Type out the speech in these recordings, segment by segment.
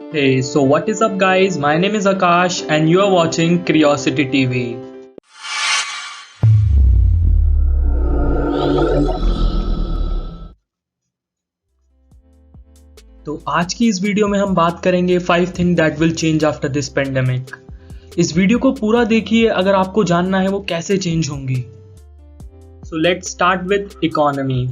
Hey, so what is up, guys? My name is Akash, and you are watching Curiosity TV. तो आज की इस video में हम बात करेंगे 5 thing that will change after this pandemic. इस वीडियो को पूरा देखिए अगर आपको जानना है वो कैसे चेंज होंगी। So let's start with economy.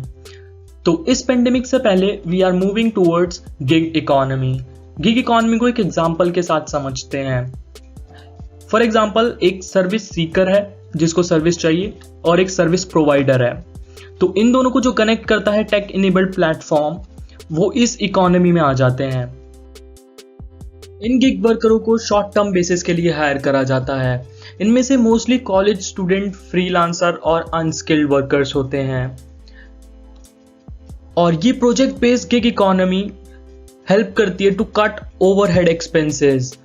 तो इस पेंडेमिक से पहले we are moving towards gig economy. Gig economy को एक एग्जांपल के साथ समझते हैं। फॉर एग्जांपल, एक सर्विस सीकर है जिसको सर्विस चाहिए और एक सर्विस प्रोवाइडर है। तो इन दोनों को जो कनेक्ट करता है टेक इनेबल्ड प्लेटफॉर्म, वो इस इकोनॉमी में आ जाते हैं। इन गिग वर्करों को शॉर्ट टर्म बेसिस के लिए हायर करा जाता है। इनमें से मोस्टली कॉलेज स्टूडेंट, फ्रीलांसर और अनस्किल्ड वर्कर्स होते हैं। और ये project based gig economy help करती है टू कट ओवरहेड एक्सपेंसेस,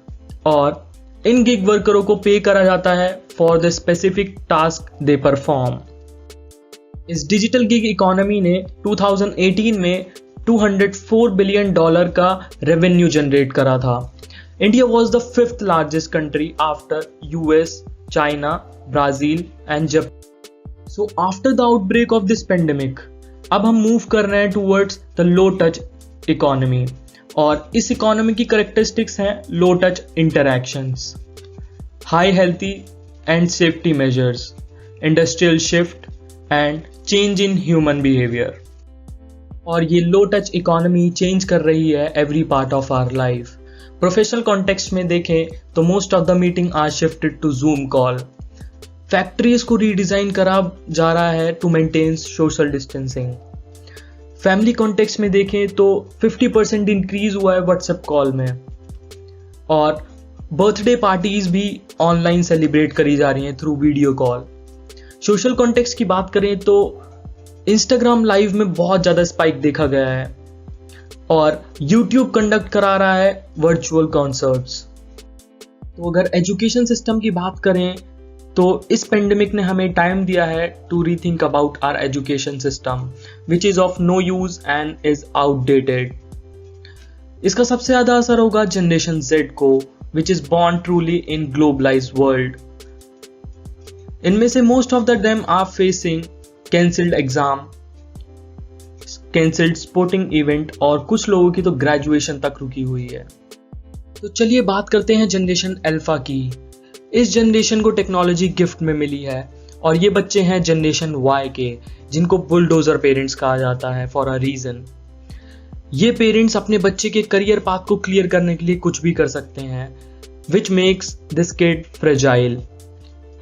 और इन गिग वर्करों को पे करा जाता है for the specific task they perform. इस डिजिटल गिग इकोनॉमी ने 2018 में $204 बिलियन का रेवेन्यू जनरेट करा था। India was the 5th largest country after US, China, Brazil and Japan. So after the outbreak of this pandemic अब हम move कर रहे हैं towards the low touch economy, और इस इकोनॉमी की करेक्टरिस्टिक्स हैं low touch interactions, high healthy and safety measures, industrial shift and change in human behaviour. और ये लो टच इकोनॉमी चेंज कर रही है every part of our life. Professional context में देखें तो most of the meeting are shifted to Zoom call. Factories को redesign करा जा रहा है to maintain social distancing. Family context में देखें तो 50% इंक्रीज हुआ है व्हाट्सएप कॉल में, और बर्थडे पार्टीज भी ऑनलाइन सेलिब्रेट करी जा रही हैं through video call. Social context की बात करें तो इंस्टाग्राम लाइव में बहुत ज़्यादा स्पाइक देखा गया है, और यूट्यूब कंडक्ट करा रहा है वर्चुअल कॉन्सर्ट्स। तो अगर एजुकेशन सिस्टम की बात करें तो इस पेंडेमिक ने हमें टाइम दिया है to rethink about our education system, which is of no use and is outdated. इसका सबसे ज्यादा असर होगा जनरेशन जेड को, which is born truly in globalised world. इनमें से most of the them are facing cancelled exam, cancelled sporting event, और कुछ लोगों की तो ग्रेजुएशन तक रुकी हुई है। तो चलिए बात करते हैं जनरेशन अल्फा की। इस जनरेशन को टेक्नोलॉजी गिफ्ट में मिली है, और ये बच्चे हैं जनरेशन वाई के, जिनको बुलडोजर पेरेंट्स कहा जाता है फॉर अ रीजन। ये पेरेंट्स अपने बच्चे के करियर पाथ को क्लियर करने के लिए कुछ भी कर सकते हैं, which makes this kid fragile,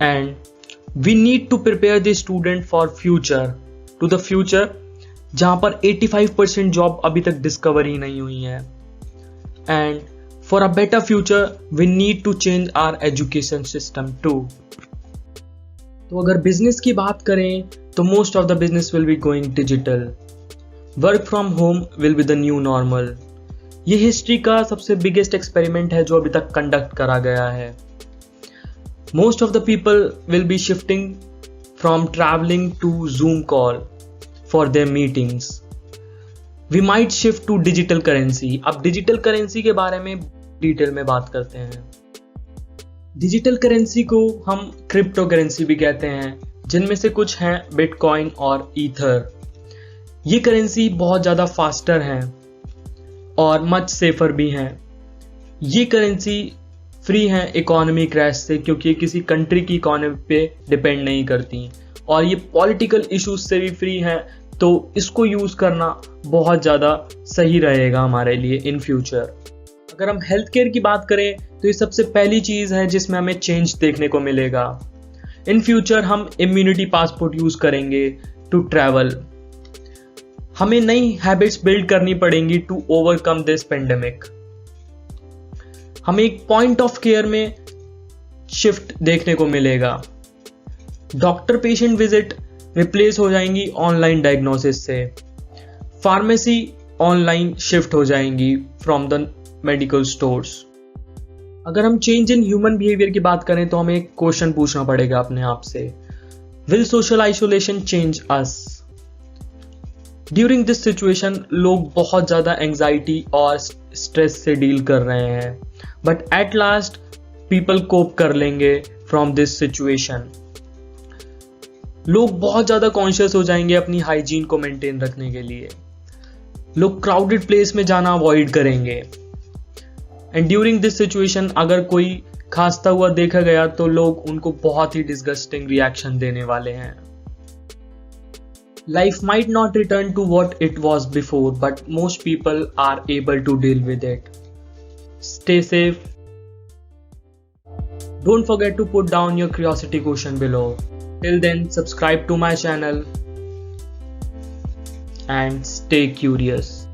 and we need to prepare the student for future, to the future जहां पर 85% जॉब अभी तक डिस्कवर ही नहीं हुई है। And for a better future we need to change our education system too। तो अगर business की बात करें तो most of the business will be going digital. Work from home will be the new normal. ये हिस्ट्री का सबसे biggest experiment है जो अभी तक कंडक्ट करा गया है। Most of the people will be shifting from travelling to Zoom call for their meetings. We might shift to digital currency. अब डिजिटल करेंसी के बारे में डिटेल में बात करते हैं। डिजिटल करेंसी को हम क्रिप्टो करेंसी भी कहते हैं, जिनमें से कुछ हैं बिटकॉइन और ईथर। ये करेंसी बहुत ज़्यादा फास्टर हैं और मच सेफर भी हैं। ये करेंसी फ्री हैं इकोनॉमी क्रैश से, क्योंकि ये किसी कंट्री की इकोनॉमी पे डिपेंड नहीं करती, और ये पॉलिटिकल इश्यूज से भी फ्री हैं। तो इसको यूज़ करना बहुत ज़्यादा सही रहेगा हमारे लिए इन फ्यूचर। अगर हम हेल्थ केयर की बात करें तो ये सबसे पहली चीज़ है जिसमें हमें चेंज देखने को मिलेगा। इन फ्यूचर हम इम्यूनिटी पासपोर्ट यूज़ करेंगे टू ट्रैवल। हमें नई हैबिट्स बिल्ड करनी पड़ेंगी टू ओवरकम दिस पेंडेमिक। हमें एक पॉइंट ऑफ केयर में शिफ्ट देखने को मिलेगा। डॉक्टर पेशेंट विजिट रिप्लेस हो जाएंगी ऑनलाइन डायग्नोसिस से। फार्मेसी ऑनलाइन शिफ्ट हो जाएंगी फ्रॉम द मेडिकल स्टोर्स। अगर हम चेंज इन ह्यूमन बिहेवियर की बात करें तो हमें एक क्वेश्चन पूछना पड़ेगा अपने आप से, will social isolation change us? During this situation लोग बहुत ज़्यादा एंग्जाइटी और स्ट्रेस से डील कर रहे हैं, बट एट लास्ट पीपल कोप कर लेंगे फ्रॉम दिस सिचुएशन। लोग बहुत ज़्यादा कॉन्शियस हो जाएंगे अपनी हाइजीन को मेंटेन रखने के लिए। लोग क्राउडेड प्लेस में जाना अवॉइड करेंगे। एंड ड्यूरिंग दिस सिचुएशन अगर कोई खांसता हुआ देखा गया तो लोग उनको बहुत ही डिस्गस्टिंग रिएक्शन देने वाले हैं। Life might not return to what it was before, but most people are able to deal with it. Stay safe. Don't forget to put down your curiosity quotient below. Till then, subscribe to my channel and stay curious.